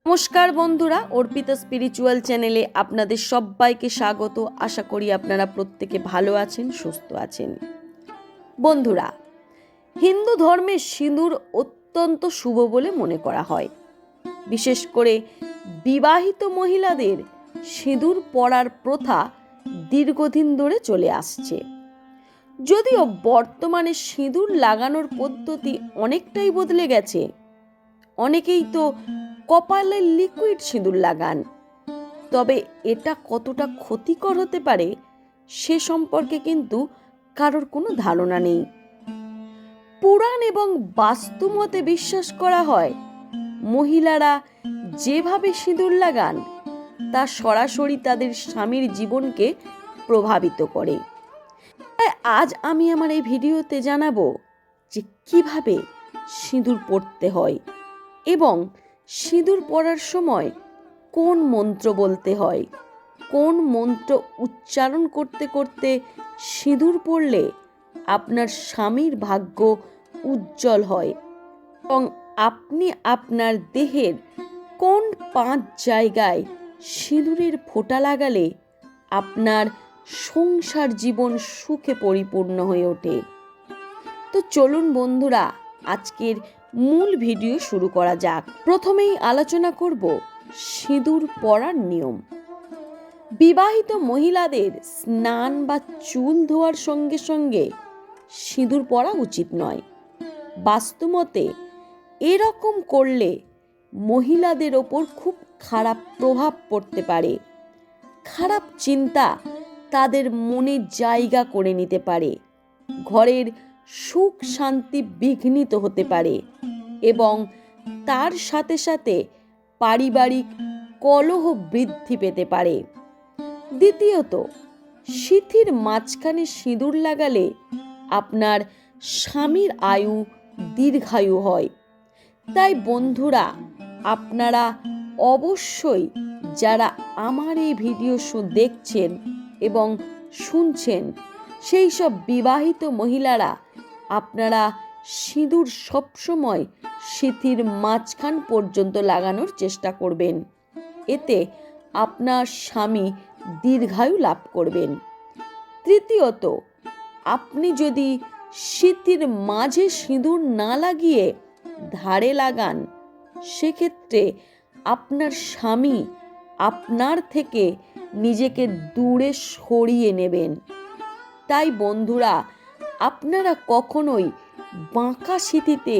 নমস্কার বন্ধুরা, অর্পিতা স্পিরিচুয়াল চ্যানেলে আপনাদের সবাইকে স্বাগত। আশা করি আপনারা প্রত্যেকে ভালো আছেন, সুস্থ আছেন। বন্ধুরা, হিন্দু ধর্মে সিঁদুর অত্যন্ত শুভ বলে মনে করা হয়। বিশেষ করে বিবাহিত মহিলাদের সিঁদুর পরার প্রথা দীর্ঘদিন ধরে চলে আসছে। যদিও বর্তমানে সিঁদুর লাগানোর পদ্ধতি অনেকটাই বদলে গেছে। অনেকেই তো কপালে লিকুইড সিঁদুর লাগান, তবে এটা কতটা ক্ষতিকর হতে পারে সে সম্পর্কে কিন্তু কারোর কোনো ধারণা নেই। পুরাণ এবং বাস্তু মতে বিশ্বাস করা হয়, মহিলারা যেভাবে সিঁদুর লাগান তা সরাসরি তাদের স্বামীর জীবনকে প্রভাবিত করে। তাই আজ আমি আমার এই ভিডিওতে জানাবো যে কিভাবে সিঁদুর পরতে হয় এবং সিঁদুর পরার সময় কোন মন্ত্র বলতে হয়, কোন মন্ত্র উচ্চারণ করতে করতে সিঁদুর পরলে আপনার স্বামীর ভাগ্য উজ্জ্বল হয় এবং আপনি আপনার দেহের কোন 5 জায়গায় সিঁদুরের ফোঁটা লাগালে আপনার সংসার জীবন সুখে পরিপূর্ণ হয়ে ওঠে। তো চলুন বন্ধুরা, আজকের মূল ভিডিও শুরু করা যাক। প্রথমেই আলোচনা করব সিঁদুর পরার নিয়ম। বিবাহিত মহিলাদের স্নান বা চুল ধোয়ার সঙ্গে সঙ্গে সিঁদুর পরা উচিত নয়। বাস্তুমতে এরকম করলে মহিলাদের ওপর খুব খারাপ প্রভাব পড়তে পারে। খারাপ চিন্তা তাদের মনে জায়গা করে নিতে পারে, ঘরের সুখ শান্তি বিঘ্নিত হতে পারে এবং তার সাথে সাথে পারিবারিক কলহ বৃদ্ধি পেতে পারে। দ্বিতীয়ত, সিঁথির মাঝখানে সিঁদুর লাগালে আপনার স্বামীর আয়ু দীর্ঘায়ু হয়। তাই বন্ধুরা, আপনারা অবশ্যই যারা আমার এই ভিডিও দেখছেন এবং শুনছেন, সেই সব বিবাহিত মহিলারা আপনারা সিঁদুর সবসময় সিঁথির মাঝখান পর্যন্ত লাগানোর চেষ্টা করবেন। এতে আপনার স্বামী দীর্ঘায়ু লাভ করবেন। তৃতীয়ত, আপনি যদি সিঁথির মাঝে সিঁদুর না লাগিয়ে ধারে লাগান, সেক্ষেত্রে আপনার স্বামী আপনার থেকে নিজেকে দূরে সরিয়ে নেবেন। তাই বন্ধুরা, আপনারা কখনোই বাঁকা সিঁথিতে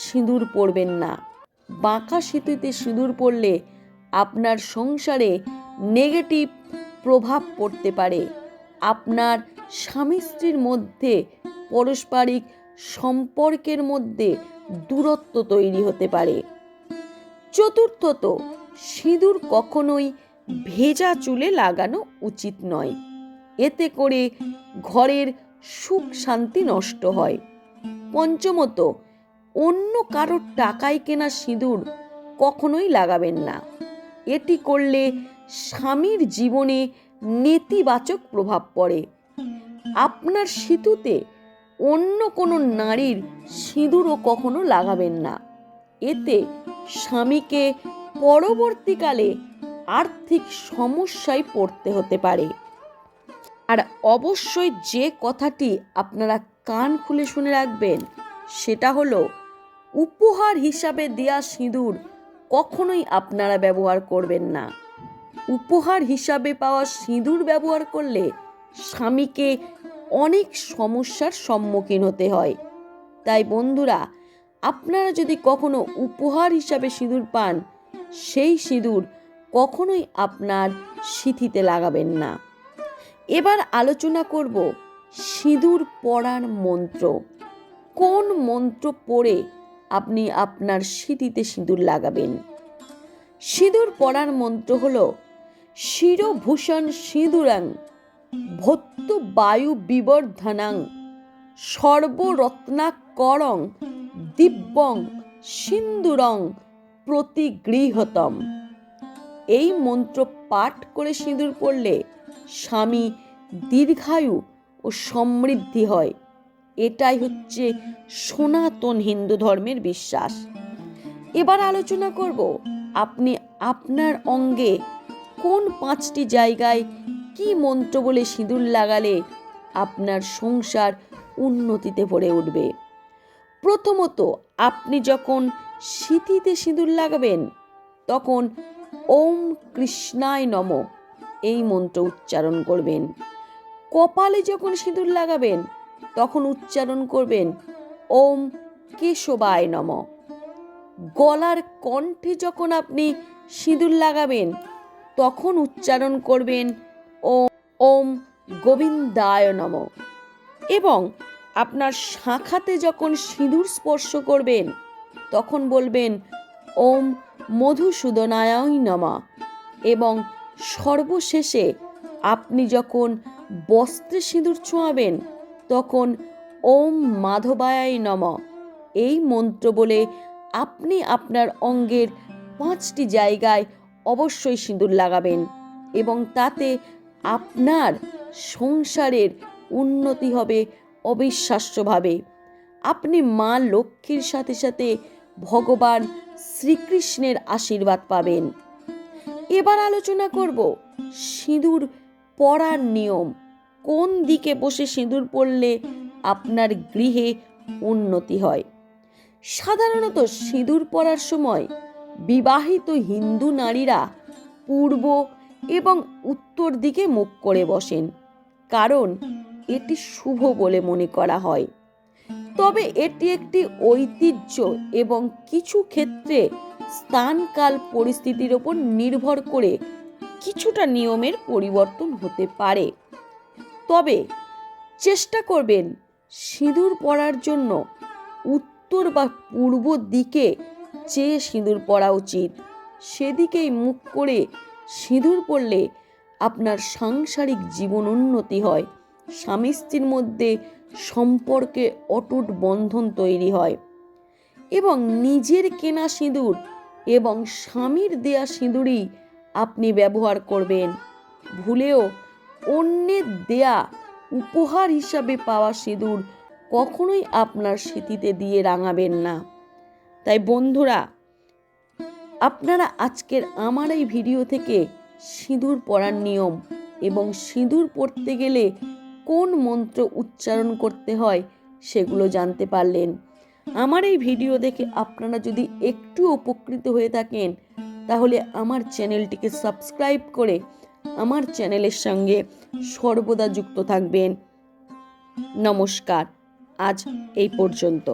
সিঁদুর পরবেন না। বাঁকা সিঁথিতে সিঁদুর পরলে আপনার সংসারে নেগেটিভ প্রভাব পড়তে পারে। আপনার স্বামী স্ত্রীর মধ্যে পারস্পরিক সম্পর্কের মধ্যে দূরত্ব তৈরি হতে পারে। চতুর্থত, সিঁদুর কখনোই ভেজা চুলে লাগানো উচিত নয়। এতে করে ঘরের সুখ শান্তি নষ্ট হয়। পঞ্চমত, অন্য কারোর টাকায় কেনা সিঁদুর কখনোই লাগাবেন না। এটি করলে স্বামীর জীবনে নেতিবাচক প্রভাব পড়ে। আপনার সিঁথিতে অন্য কোনো নারীর সিঁদুরও কখনো লাগাবেন না। এতে স্বামীকে পরবর্তীকালে আর্থিক সমস্যায় পড়তে হতে পারে। আর অবশ্যই যে কথাটি আপনারা কান খুলে শুনে রাখবেন, সেটা হলো উপহার হিসাবে দেয়া সিঁদুর কখনোই আপনারা ব্যবহার করবেন না। উপহার হিসাবে পাওয়া সিঁদুর ব্যবহার করলে স্বামীকে অনেক সমস্যার সম্মুখীন হতে হয়। তাই বন্ধুরা, আপনারা যদি কখনো উপহার হিসাবে সিঁদুর পান, সেই সিঁদুর কখনোই আপনার সিঁথিতে লাগাবেন না। এবার আলোচনা করব সিঁদুর পরার মন্ত্র। কোন মন্ত্র পড়ে আপনি আপনার সিঁথিতে সিঁদুর লাগাবেন? সিঁদুর পরার মন্ত্র হলো শিরভূষণ সিঁদুরাং ভত্তু বায়ু বিবর্ধনাং সর্বরত্নাকরং দিব্যং সিন্দুরং প্রতিগৃহতম। এই মন্ত্র পাঠ করে সিঁদুর পরলে স্বামী দীর্ঘায়ু ও সমৃদ্ধি হয়। এটাই হচ্ছে সনাতন হিন্দু ধর্মের বিশ্বাস। এবার আলোচনা করব আপনি আপনার অঙ্গে কোন 5টি জায়গায় কি মন্ত্র বলে সিঁদুর লাগালে আপনার সংসার উন্নতিতে ভরে উঠবে। প্রথমত, আপনি যখন সিঁথিতে সিঁদুর লাগাবেন তখন ওম কৃষ্ণায় নমঃ এই মন্ত্র উচ্চারণ করবেন। কপালে যখন সিঁদুর লাগাবেন তখন উচ্চারণ করবেন ওম কেশবায় নমঃ। গলার কণ্ঠে যখন আপনি সিঁদুর লাগাবেন তখন উচ্চারণ করবেন ওম গোবিন্দায় নমঃ। এবং আপনার শাখাতে যখন সিঁদুর স্পর্শ করবেন তখন বলবেন ওম মধুসূদনায় নমঃ। এবং সর্বশেষে আপনি যখন বস্ত্রে সিঁদুর ছোঁয়াবেন তখন ওম মাধবায় নমঃ এই মন্ত্র বলে আপনি আপনার অঙ্গের 5টি জায়গায় অবশ্যই সিঁদুর লাগাবেন এবং তাতে আপনার সংসারের উন্নতি হবে অবিশ্বাস্যভাবে। আপনি মা লক্ষ্মীর সাথে সাথে ভগবান শ্রীকৃষ্ণের আশীর্বাদ পাবেন। এবার আলোচনা করব সিঁদুর পরার নিয়ম। কোন দিকে বসে সিঁদুর পরলে আপনার গৃহে উন্নতি হয়। সাধারণত সিঁদুর পরার সময় বিবাহিত হিন্দু নারীরা পূর্ব এবং উত্তর দিকে মুখ করে বসেন, কারণ এটি শুভ বলে মনে করা হয়। তবে এটি একটি ঐতিহ্য এবং কিছু ক্ষেত্রে স্থানকাল পরিস্থিতির ওপর নির্ভর করে কিছুটা নিয়মের পরিবর্তন হতে পারে। তবে চেষ্টা করবেন সিঁদুর পরার জন্য উত্তর বা পূর্ব দিকে চেয়ে সিঁদুর পরা উচিত। সেদিকেই মুখ করে সিঁদুর পরলে আপনার সাংসারিক জীবন উন্নতি হয়, স্বামী স্ত্রীর মধ্যে সম্পর্কে অটুট বন্ধন তৈরি হয় এবং নিজের কেনা সিঁদুর এবং স্বামীর দেয়া সিঁদুরই আপনি ব্যবহার করবেন। ভুলেও অন্যের দেয়া উপহার হিসাবে পাওয়া সিঁদুর কখনোই আপনার সিঁথিতে দিয়ে রাঙাবেন না। তাই বন্ধুরা, আপনারা আজকের আমার এই ভিডিও থেকে সিঁদুর পরার নিয়ম এবং সিঁদুর পরতে গেলে কোন মন্ত্র উচ্চারণ করতে হয় সেগুলো জানতে পারলেন। আমার এই ভিডিও দেখে আপনারা যদি একটু উপকৃত হয়ে থাকেন তাহলে আমার চ্যানেলটিকে সাবস্ক্রাইব করে আমার চ্যানেলের সঙ্গে সর্বদা যুক্ত থাকবেন। নমস্কার, আজ এই পর্যন্ত।